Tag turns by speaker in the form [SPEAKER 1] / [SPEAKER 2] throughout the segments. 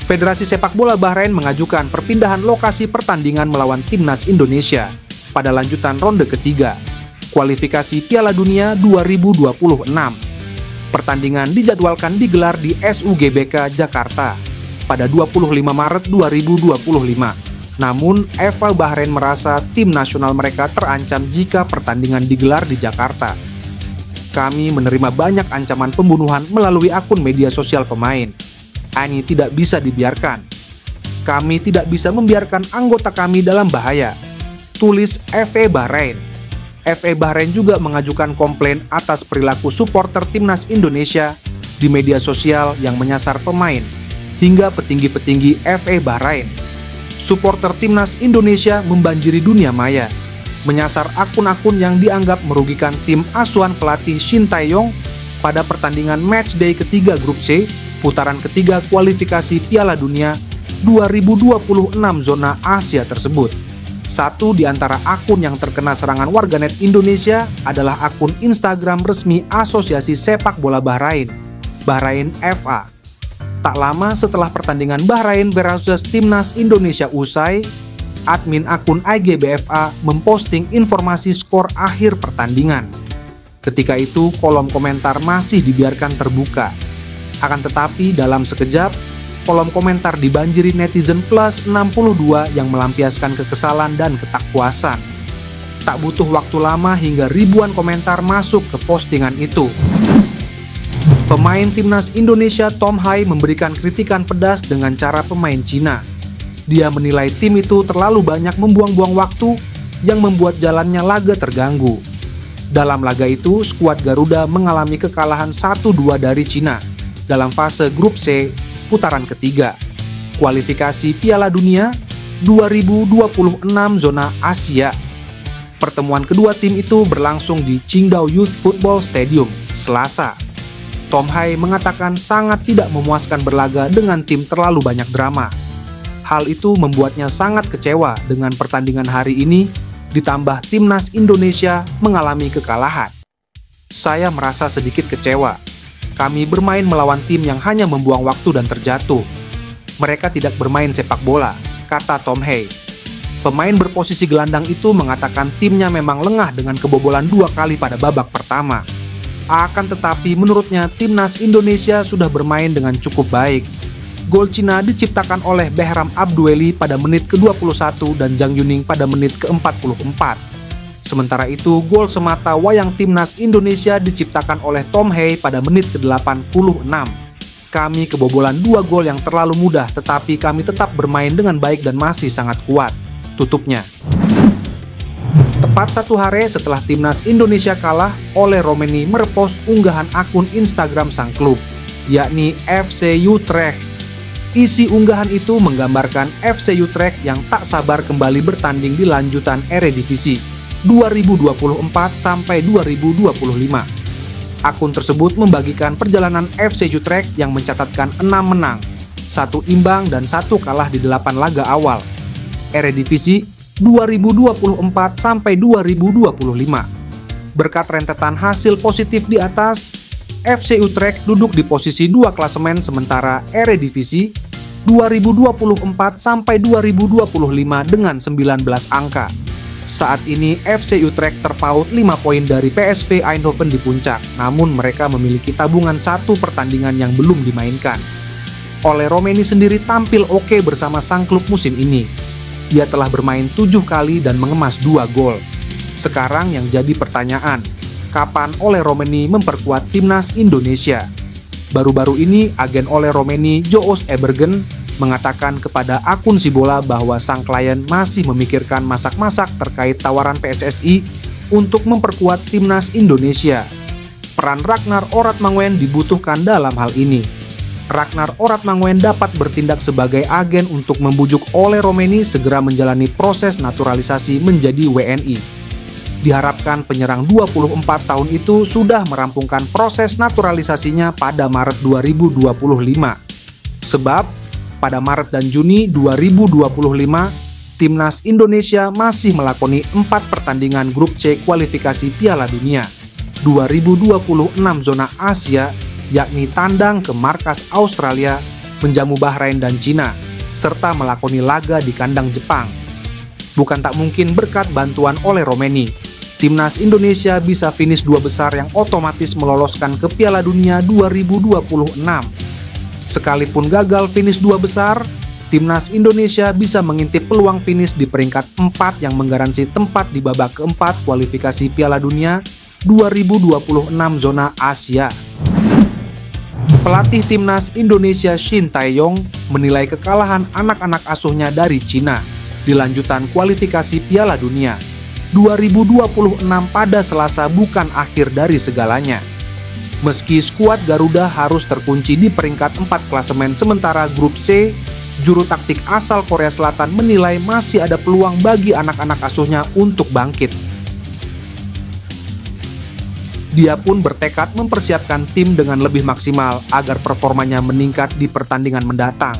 [SPEAKER 1] Federasi Sepak Bola Bahrain mengajukan perpindahan lokasi pertandingan melawan Timnas Indonesia pada lanjutan ronde ketiga, kualifikasi Piala Dunia 2026. Pertandingan dijadwalkan digelar di SUGBK Jakarta pada 25 Maret 2025. Namun, FA Bahrain merasa tim nasional mereka terancam jika pertandingan digelar di Jakarta. Kami menerima banyak ancaman pembunuhan melalui akun media sosial pemain. Ini tidak bisa dibiarkan. Kami tidak bisa membiarkan anggota kami dalam bahaya, tulis FA Bahrain. FA Bahrain juga mengajukan komplain atas perilaku supporter Timnas Indonesia di media sosial yang menyasar pemain hingga petinggi-petinggi FA Bahrain. Supporter Timnas Indonesia membanjiri dunia maya, menyasar akun-akun yang dianggap merugikan tim asuhan pelatih Shin Tae-yong pada pertandingan matchday ketiga grup C, putaran ketiga kualifikasi Piala Dunia 2026 zona Asia tersebut. Satu di antara akun yang terkena serangan warganet Indonesia adalah akun Instagram resmi Asosiasi Sepak Bola Bahrain, Bahrain FA. Tak lama setelah pertandingan Bahrain versus Timnas Indonesia usai, admin akun IGBFA memposting informasi skor akhir pertandingan. Ketika itu, kolom komentar masih dibiarkan terbuka. Akan tetapi dalam sekejap, kolom komentar dibanjiri netizen plus 62 yang melampiaskan kekesalan dan ketakpuasan. Tak butuh waktu lama hingga ribuan komentar masuk ke postingan itu. Pemain Timnas Indonesia Tom Hai memberikan kritikan pedas dengan cara pemain Cina. Dia menilai tim itu terlalu banyak membuang-buang waktu yang membuat jalannya laga terganggu. Dalam laga itu, skuad Garuda mengalami kekalahan 1-2 dari Cina dalam fase grup C putaran ketiga, kualifikasi Piala Dunia 2026 zona Asia. Pertemuan kedua tim itu berlangsung di Qingdao Youth Football Stadium, Selasa. Tom Hai mengatakan sangat tidak memuaskan berlaga dengan tim terlalu banyak drama. Hal itu membuatnya sangat kecewa dengan pertandingan hari ini, ditambah Timnas Indonesia mengalami kekalahan. Saya merasa sedikit kecewa. Kami bermain melawan tim yang hanya membuang waktu dan terjatuh. Mereka tidak bermain sepak bola, kata Tom Hai. Pemain berposisi gelandang itu mengatakan timnya memang lengah dengan kebobolan 2 kali pada babak pertama. Akan tetapi menurutnya Timnas Indonesia sudah bermain dengan cukup baik. Gol Cina diciptakan oleh Behram Abdueli pada menit ke-21 dan Zhang Yuning pada menit ke-44. Sementara itu, gol semata wayang Timnas Indonesia diciptakan oleh Tom Hai pada menit ke-86. Kami kebobolan 2 gol yang terlalu mudah, tetapi kami tetap bermain dengan baik dan masih sangat kuat, tutupnya. Tepat 1 hari setelah Timnas Indonesia kalah, Ole Roemeny merepost unggahan akun Instagram sang klub, yakni FC Utrecht. Isi unggahan itu menggambarkan FC Utrecht yang tak sabar kembali bertanding di lanjutan Eredivisie 2024 sampai 2025. Akun tersebut membagikan perjalanan FC Utrecht yang mencatatkan 6 menang, 1 imbang dan 1 kalah di 8 laga awal Eredivisie 2024 sampai 2025. Berkat rentetan hasil positif di atas, FC Utrecht duduk di posisi 2 klasemen sementara Eredivisie 2024 sampai 2025 dengan 19 angka. Saat ini FC Utrecht terpaut 5 poin dari PSV Eindhoven di puncak, namun mereka memiliki tabungan 1 pertandingan yang belum dimainkan. Ole Roemeny sendiri tampil oke bersama sang klub musim ini. Dia telah bermain 7 kali dan mengemas 2 gol. Sekarang yang jadi pertanyaan, kapan Ole Roemeny memperkuat Timnas Indonesia? Baru-baru ini agen Ole Roemeny, Joost Ebergen, mengatakan kepada akun Sibola bahwa sang klien masih memikirkan masak-masak terkait tawaran PSSI untuk memperkuat Timnas Indonesia. Peran Ragnar Oratmanguyen dibutuhkan dalam hal ini. Ragnar Oratmanguyen dapat bertindak sebagai agen untuk membujuk Ole Roemeny segera menjalani proses naturalisasi menjadi WNI. Diharapkan penyerang 24 tahun itu sudah merampungkan proses naturalisasinya pada Maret 2025. Sebab pada Maret dan Juni 2025, Timnas Indonesia masih melakoni 4 pertandingan grup C kualifikasi Piala Dunia 2026 zona Asia, yakni tandang ke markas Australia, menjamu Bahrain dan Cina, serta melakoni laga di kandang Jepang. Bukan tak mungkin berkat bantuan oleh Romeni, timnas Indonesia bisa finish 2 besar yang otomatis meloloskan ke Piala Dunia 2026. Sekalipun gagal finish 2 besar, timnas Indonesia bisa mengintip peluang finish di peringkat 4 yang menggaransi tempat di babak keempat kualifikasi Piala Dunia 2026 zona Asia. Pelatih timnas Indonesia Shin Tae-yong menilai kekalahan anak-anak asuhnya dari Cina di lanjutan kualifikasi Piala Dunia 2026 pada Selasa bukan akhir dari segalanya. Meski skuad Garuda harus terkunci di peringkat 4 klasemen sementara grup C, juru taktik asal Korea Selatan menilai masih ada peluang bagi anak-anak asuhnya untuk bangkit. Dia pun bertekad mempersiapkan tim dengan lebih maksimal agar performanya meningkat di pertandingan mendatang.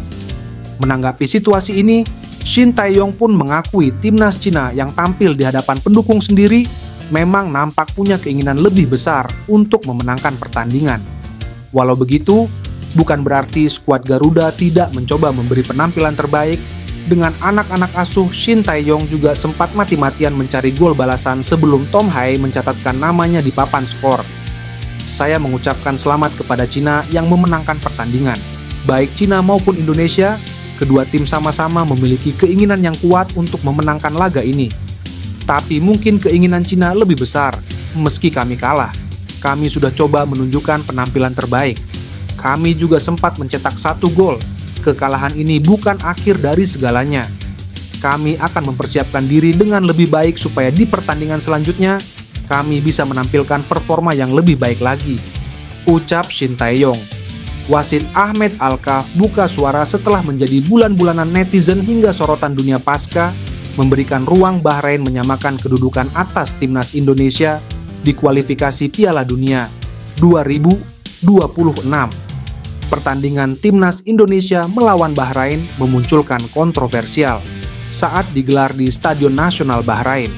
[SPEAKER 1] Menanggapi situasi ini, Shin Tae-yong pun mengakui timnas Cina yang tampil di hadapan pendukung sendiri memang nampak punya keinginan lebih besar untuk memenangkan pertandingan. Walau begitu, bukan berarti skuad Garuda tidak mencoba memberi penampilan terbaik. Dengan anak-anak asuh, Shin Tae-yong juga sempat mati-matian mencari gol balasan sebelum Tom Hae mencatatkan namanya di papan skor. Saya mengucapkan selamat kepada Cina yang memenangkan pertandingan. Baik Cina maupun Indonesia, kedua tim sama-sama memiliki keinginan yang kuat untuk memenangkan laga ini. Tapi mungkin keinginan Cina lebih besar, meski kami kalah. Kami sudah coba menunjukkan penampilan terbaik. Kami juga sempat mencetak 1 gol. Kekalahan ini bukan akhir dari segalanya. Kami akan mempersiapkan diri dengan lebih baik supaya di pertandingan selanjutnya, kami bisa menampilkan performa yang lebih baik lagi, ucap Shin Tae-yong. Wasit Ahmed Alkaf buka suara setelah menjadi bulan-bulanan netizen hingga sorotan dunia pasca, memberikan ruang Bahrain menyamakan kedudukan atas timnas Indonesia di kualifikasi Piala Dunia 2026. Pertandingan timnas Indonesia melawan Bahrain memunculkan kontroversial saat digelar di Stadion Nasional Bahrain.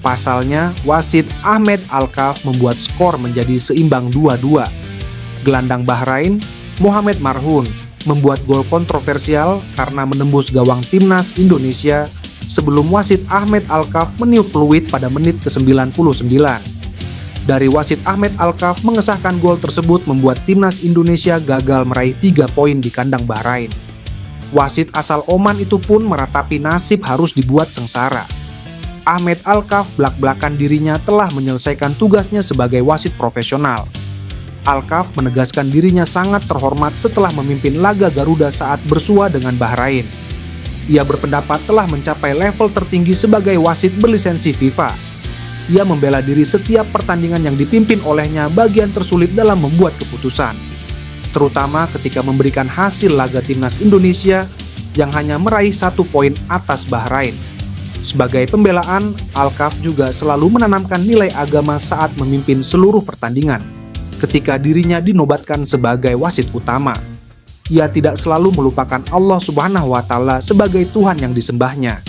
[SPEAKER 1] Pasalnya, wasit Ahmed Alkaf membuat skor menjadi seimbang 2-2. Gelandang Bahrain, Mohamed Marhoun, membuat gol kontroversial karena menembus gawang timnas Indonesia sebelum wasit Ahmed Alkaf meniup peluit pada menit ke-99. Dari wasit Ahmed Alkaf mengesahkan gol tersebut membuat timnas Indonesia gagal meraih 3 poin di kandang Bahrain. Wasit asal Oman itu pun meratapi nasib harus dibuat sengsara. Ahmed Alkaf belak-belakan dirinya telah menyelesaikan tugasnya sebagai wasit profesional. Alkaf menegaskan dirinya sangat terhormat setelah memimpin laga Garuda saat bersua dengan Bahrain. Ia berpendapat telah mencapai level tertinggi sebagai wasit berlisensi FIFA. Ia membela diri setiap pertandingan yang dipimpin olehnya bagian tersulit dalam membuat keputusan, terutama ketika memberikan hasil laga timnas Indonesia yang hanya meraih 1 poin atas Bahrain. Sebagai pembelaan, Alkaf juga selalu menanamkan nilai agama saat memimpin seluruh pertandingan. Ketika dirinya dinobatkan sebagai wasit utama, ia tidak selalu melupakan Allah Subhanahu wa Ta'ala sebagai Tuhan yang disembahnya.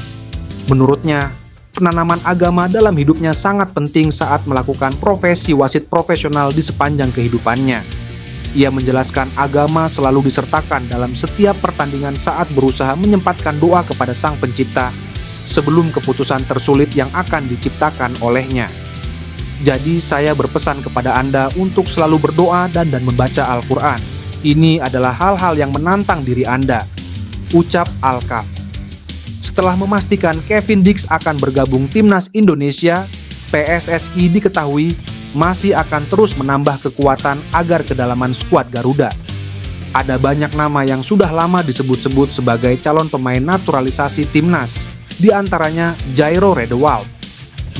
[SPEAKER 1] Menurutnya, penanaman agama dalam hidupnya sangat penting saat melakukan profesi wasit profesional di sepanjang kehidupannya. Ia menjelaskan agama selalu disertakan dalam setiap pertandingan saat berusaha menyempatkan doa kepada Sang Pencipta sebelum keputusan tersulit yang akan diciptakan olehnya. Jadi saya berpesan kepada Anda untuk selalu berdoa dan membaca Al-Quran. Ini adalah hal-hal yang menantang diri Anda, ucap Alkaf. Setelah memastikan Kevin Dix akan bergabung timnas Indonesia, PSSI diketahui masih akan terus menambah kekuatan agar kedalaman skuad Garuda. Ada banyak nama yang sudah lama disebut-sebut sebagai calon pemain naturalisasi timnas, di antaranya Jairo Redewald.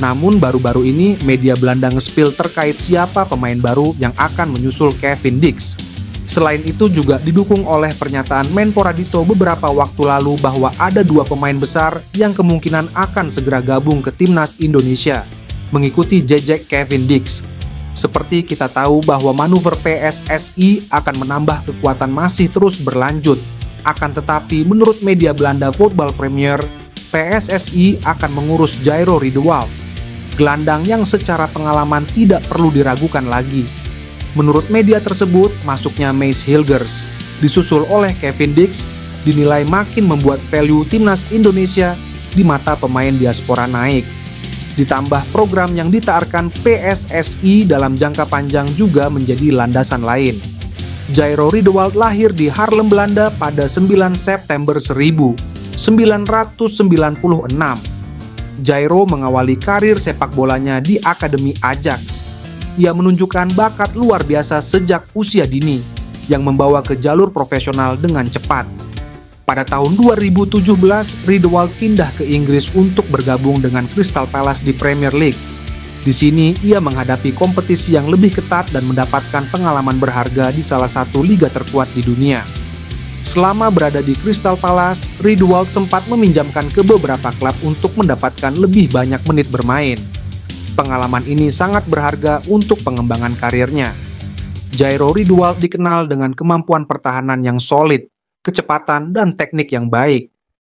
[SPEAKER 1] Namun baru-baru ini media Belanda nge-spill terkait siapa pemain baru yang akan menyusul Kevin Dix. Selain itu juga didukung oleh pernyataan Menpora Dito beberapa waktu lalu bahwa ada 2 pemain besar yang kemungkinan akan segera gabung ke timnas Indonesia, mengikuti jejak Kevin Dix. Seperti kita tahu bahwa manuver PSSI akan menambah kekuatan masih terus berlanjut. Akan tetapi menurut media Belanda Voetbal Premier, PSSI akan mengurus Jairo Redewald, gelandang yang secara pengalaman tidak perlu diragukan lagi. Menurut media tersebut, masuknya Maes Hilgers, disusul oleh Kevin Dix, dinilai makin membuat value timnas Indonesia di mata pemain diaspora naik. Ditambah program yang ditaarkan PSSI dalam jangka panjang juga menjadi landasan lain. Jairo Riedewald lahir di Haarlem, Belanda pada 9 September 1996. Jairo mengawali karir sepak bolanya di Akademi Ajax. Ia menunjukkan bakat luar biasa sejak usia dini yang membawa ke jalur profesional dengan cepat. Pada tahun 2017, Riedewald pindah ke Inggris untuk bergabung dengan Crystal Palace di Premier League. Di sini, ia menghadapi kompetisi yang lebih ketat dan mendapatkan pengalaman berharga di salah satu liga terkuat di dunia. Selama berada di Crystal Palace, Riedewald sempat meminjamkan ke beberapa klub untuk mendapatkan lebih banyak menit bermain. Pengalaman ini sangat berharga untuk pengembangan karirnya. Jairo Riedewald dikenal dengan kemampuan pertahanan yang solid, kecepatan, dan teknik yang baik.